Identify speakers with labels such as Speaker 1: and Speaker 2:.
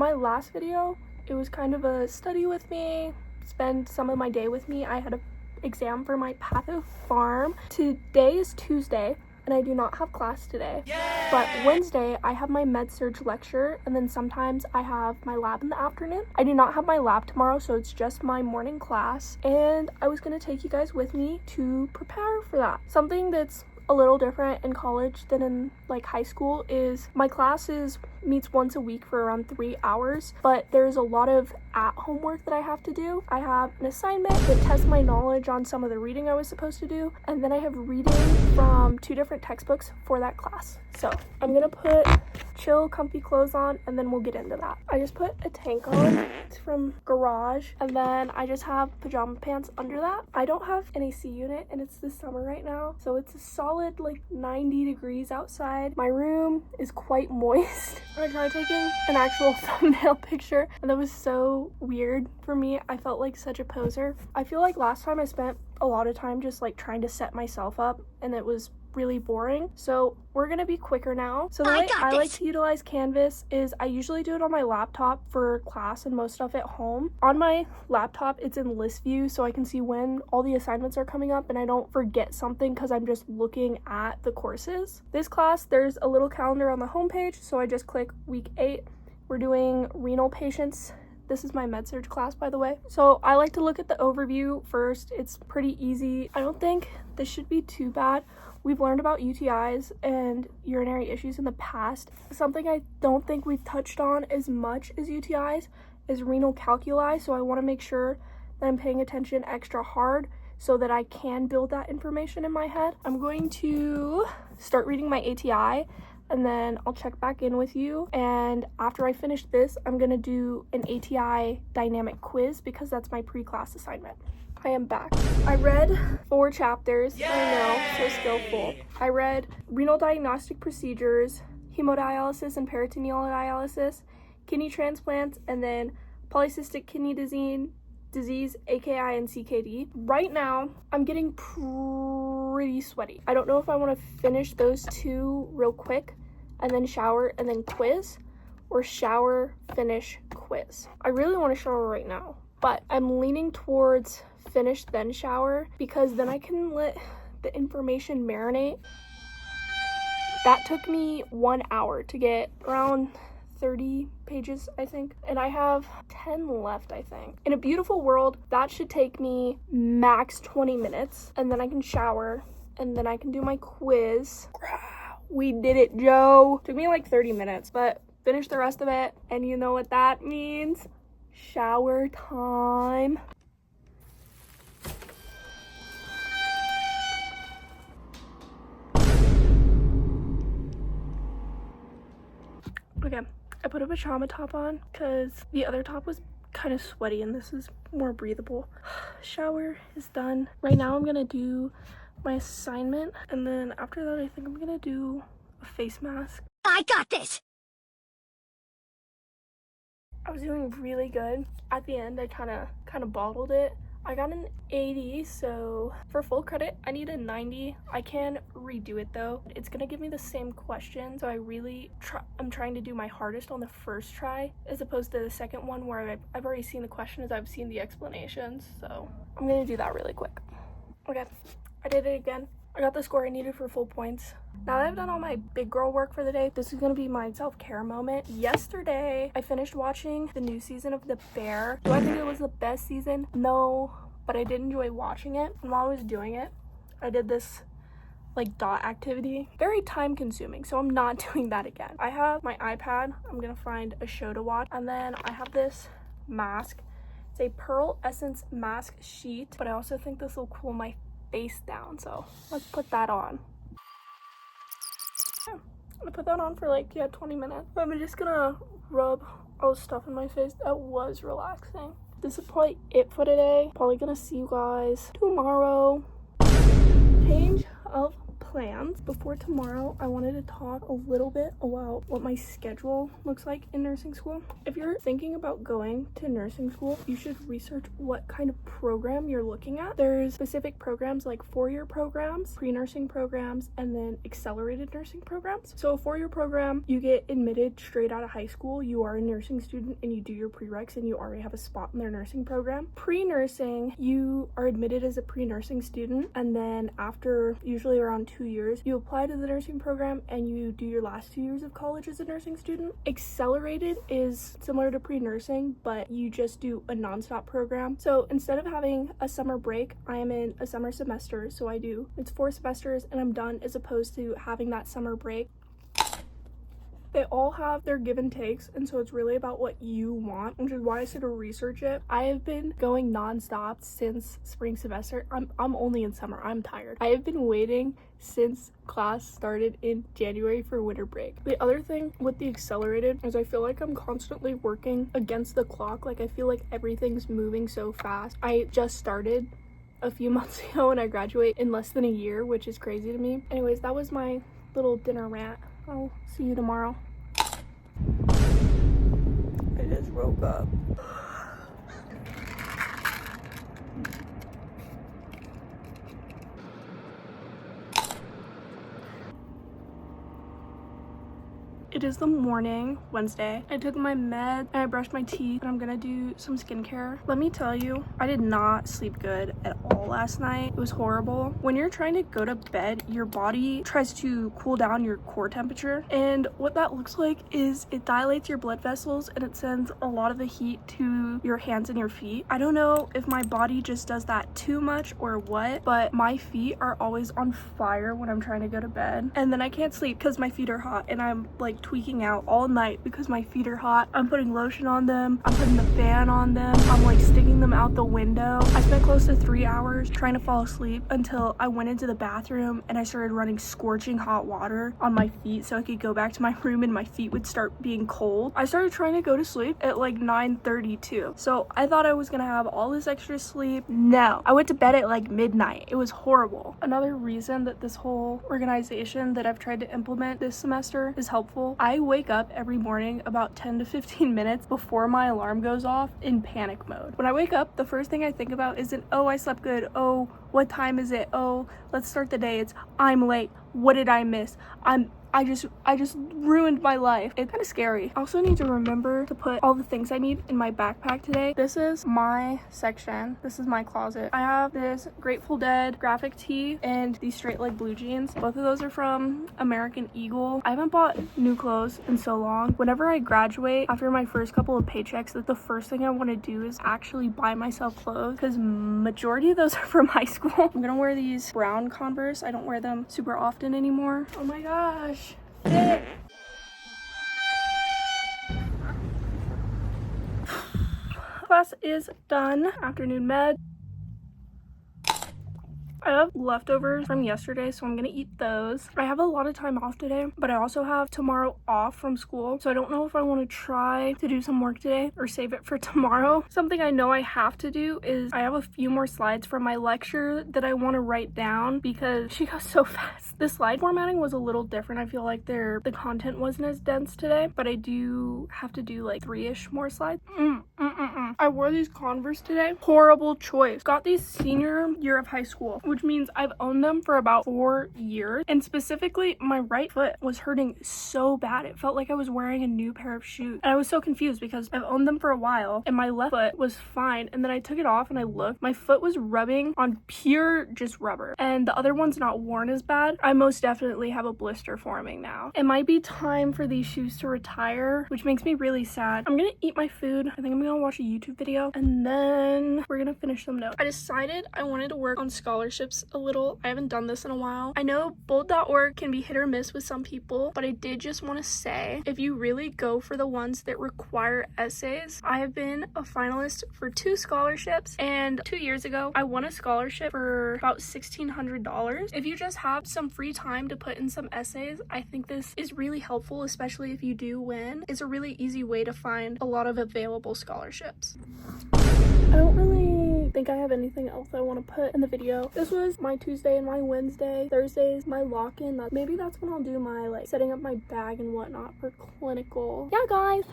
Speaker 1: My last video, it was kind of a study with me, spend some of my day with me. I had an exam for my Pathopharm. Today is Tuesday, and I do not have class today. Yay! But Wednesday, I have my med-surg lecture, and then sometimes I have my lab in the afternoon. I do not have my lab tomorrow, so it's just my morning class, and I was gonna take you guys with me to prepare for that. Something that's a little different in college than in like high school is my classes meets once a week for around 3 hours, but there's a lot of at-home work that I have to do. I have an assignment that tests my knowledge on some of the reading I was supposed to do, and then I have reading from 2 different textbooks for that class. So I'm gonna put chill, comfy clothes on, and then we'll get into that. I just put a tank on. It's from Garage, and then I just have pajama pants under that. I don't have an AC unit, and it's the summer right now, so it's a solid like 90 degrees outside. My room is quite moist. I tried taking an actual thumbnail picture, and that was so weird for me. I felt like such a poser. I feel like last time I spent a lot of time just like trying to set myself up, and it was really boring. So we're gonna be quicker now. So the way I like to utilize Canvas is I usually do it on my laptop for class and most stuff at home. On my laptop, it's in list view, so I can see when all the assignments are coming up and I don't forget something because I'm just looking at the courses. This class, there's a little calendar on the homepage, so I just click week 8. We're doing renal patients. This is my med-surg class, by the way. So I like to look at the overview first. It's pretty easy. I don't think this should be too bad. We've learned about UTIs and urinary issues in the past. Something I don't think we've touched on as much as UTIs is renal calculi, so I want to make sure that I'm paying attention extra hard so that I can build that information in my head. I'm going to start reading my ATI, and then I'll check back in with you. And after I finish this, I'm gonna do an ATI dynamic quiz because that's my pre-class assignment. I am back. I read 4 chapters. Yay! I know, so skillful. I read renal diagnostic procedures, hemodialysis and peritoneal dialysis, kidney transplants, and then polycystic kidney disease, AKI, and CKD. Right now, I'm getting pretty sweaty. I don't know if I want to finish those 2 real quick and then shower and then quiz, or shower, finish, quiz. I really want to shower right now, but I'm leaning towards finish then shower because then I can let the information marinate. That took me 1 hour to get around 30 pages, I think, and I have 10 left, I think. In a beautiful world, that should take me max 20 minutes, and then I can shower, and then I can do my quiz. We did it, Joe. Took me like 30 minutes, but finished the rest of it, and you know what that means? Shower time. Okay, I put a pajama top on because the other top was kind of sweaty and this is more breathable. Shower is done. Right now I'm gonna do my assignment, and then after that I think I'm gonna do a face mask.
Speaker 2: I got this!
Speaker 1: I was doing really good. At the end I kind of bottled it. I got an 80, so for full credit, I need a 90. I can redo it though. It's gonna give me the same question, so I'm trying to do my hardest on the first try, as opposed to the second one where I've already seen the questions, I've seen the explanations, so I'm gonna do that really quick. Okay, I did it again. I got the score I needed for full points. Now that I've done all my big girl work for the day, this is gonna be my self-care moment. Yesterday, I finished watching the new season of The Bear. Do I think it was the best season? No, but I did enjoy watching it. And while I was doing it, I did this like dot activity. Very time consuming, so I'm not doing that again. I have my iPad. I'm gonna find a show to watch. And then I have this mask. It's a Pearl Essence mask sheet, but I also think this will cool my face down, so let's put that on. Yeah, I'm gonna put that on for like 20 minutes. I'm just gonna rub all the stuff in my face. That was relaxing. This is probably it for today. Probably gonna see you guys tomorrow. Change of plans. Before tomorrow, I wanted to talk a little bit about what my schedule looks like in nursing school. If you're thinking about going to nursing school, you should research what kind of program you're looking at. There's specific programs like four-year programs, pre-nursing programs, and then accelerated nursing programs. So a four-year program, you get admitted straight out of high school. You are a nursing student and you do your prereqs and you already have a spot in their nursing program. Pre-nursing, you are admitted as a pre-nursing student, and then after usually around 2 years, you apply to the nursing program and you do your last 2 years of college as a nursing student. Accelerated is similar to pre-nursing, but you just do a non-stop program. So instead of having a summer break, I am in a summer semester, so it's 4 semesters and I'm done, as opposed to having that summer break. They all have their give and takes, and so it's really about what you want, which is why I said to research it. I have been going non-stop since spring semester. I'm only in summer. I'm tired. I have been waiting since class started in January for winter break. The other thing with the accelerated is I feel like I'm constantly working against the clock. Like, I feel like everything's moving so fast. I just started a few months ago and I graduate in less than a year, which is crazy to me. Anyways, that was my little dinner rant. I'll see you tomorrow. I just woke up. It is the morning, Wednesday. I took my med and I brushed my teeth and I'm gonna do some skincare. Let me tell you, I did not sleep good at all last night. It was horrible. When you're trying to go to bed, your body tries to cool down your core temperature. And what that looks like is it dilates your blood vessels and it sends a lot of the heat to your hands and your feet. I don't know if my body just does that too much or what, but my feet are always on fire when I'm trying to go to bed. And then I can't sleep because my feet are hot and I'm like tweaking out all night because my feet are hot. I'm putting lotion on them, I'm putting the fan on them, I'm like sticking them out the window. I spent close to 3 hours trying to fall asleep until I went into the bathroom and I started running scorching hot water on my feet so I could go back to my room and my feet would start being cold. I started trying to go to sleep at like 9:32. So I thought I was gonna have all this extra sleep. No, I went to bed at like midnight. It was horrible. Another reason that this whole organization that I've tried to implement this semester is helpful, I wake up every morning about 10 to 15 minutes before my alarm goes off in panic mode. When I wake up, the first thing I think about isn't, oh, I slept good, oh, what time is it, oh, let's start the day. It's, I'm late, what did I miss, I just ruined my life. It's kind of scary. I also need to remember to put all the things I need in my backpack today. This is my section. This is my closet. I have this Grateful Dead graphic tee and these straight leg blue jeans. Both of those are from American Eagle. I haven't bought new clothes in so long. Whenever I graduate, after my first couple of paychecks, the first thing I want to do is actually buy myself clothes because majority of those are from high school. I'm gonna wear these brown Converse. I don't wear them super often anymore. Oh my gosh. Class is done. Afternoon med. I have leftovers from yesterday, so I'm gonna eat those. I have a lot of time off today, but I also have tomorrow off from school, so I don't know if I want to try to do some work today or save it for tomorrow. Something I know I have to do is I have a few more slides from my lecture that I want to write down because she goes so fast. The slide formatting was a little different. I feel like the content wasn't as dense today, but I do have to do like 3-ish more slides. I wore these Converse today. Horrible choice. Got these senior year of high school, which means I've owned them for about 4 years. And specifically, my right foot was hurting so bad. It felt like I was wearing a new pair of shoes. And I was so confused because I've owned them for a while and my left foot was fine. And then I took it off and I looked. My foot was rubbing on pure just rubber. And the other one's not worn as bad. I most definitely have a blister forming now. It might be time for these shoes to retire, which makes me really sad. I'm gonna eat my food. I think I'm gonna watch a YouTube video and then we're gonna finish some notes. I decided I wanted to work on scholarships a little. I haven't done this in a while. I know bold.org can be hit or miss with some people, but I did just want to say, if you really go for the ones that require essays, I have been a finalist for 2 scholarships, and 2 years ago I won a scholarship for about $1,600. If you just have some free time to put in some essays, I think this is really helpful, especially if you do win. It's a really easy way to find a lot of available scholarships. I don't really think I have anything else I want to put in the video. This was my Tuesday and my Wednesday. Thursday is my lock-in. Maybe that's when I'll do my like setting up my bag and whatnot for clinical. Yeah, guys.